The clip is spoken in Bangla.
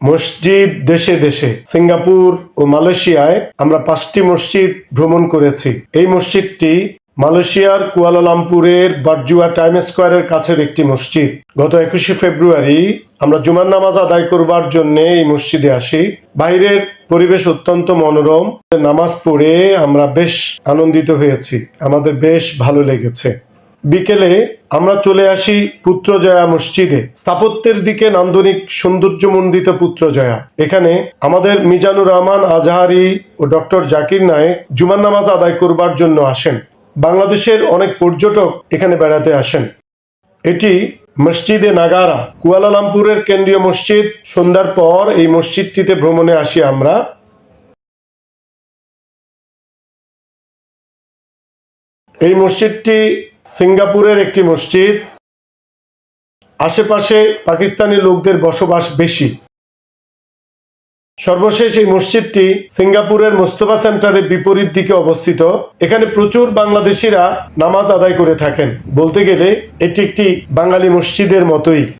মসজিদ দেশে দেশে, সিঙ্গাপুর ও মালয়েশিয়ায় আমরা 5টি মসজিদ ভ্রমণ করেছি। এই মসজিদটি মালয়েশিয়ার কুয়ালালামপুরের বারজুয়া টাইম স্কোয়ারের কাছের একটি মসজিদ। গত 21শে ফেব্রুয়ারি আমরা জুমার নামাজ আদায় করবার জন্য এই মসজিদে আসি। বাইরের পরিবেশ অত্যন্ত মনোরম। নামাজ পড়ে আমরা বেশ আনন্দিত হয়েছি, আমাদের বেশ ভালো লেগেছে। বিকেলে আমরা চলে আসি পুত্রজয়া মসজিদে। স্থাপত্যের দিকে নান্দনিক সৌন্দর্যমণ্ডিত পুত্রজয়া। এখানে আমাদের মিজানুর রহমান আজহারি ও ডক্টর জাকির নায়েক জুমার নামাজ আদায় করবার জন্য আসেন। বাংলাদেশের অনেক পর্যটক এখানে বেড়াতে আসেন। এটি মসজিদে নাগারা, কুয়ালালামপুরের কেন্দ্রীয় মসজিদ। সন্ধ্যার পর এই মসজিদটিতে ভ্রমণে আসি আমরা। এই মসজিদটি সিঙ্গাপুরের একটি মসজিদ। আশেপাশে পাকিস্তানি লোকদের বসবাস বেশি। সর্বশেষ এই মসজিদটি সিঙ্গাপুরের মোস্তফা সেন্টারের বিপরীত দিকে অবস্থিত। এখানে প্রচুর বাংলাদেশিরা নামাজ আদায় করে থাকেন। বলতে গেলে এটি একটি বাঙালি মসজিদের মতোই।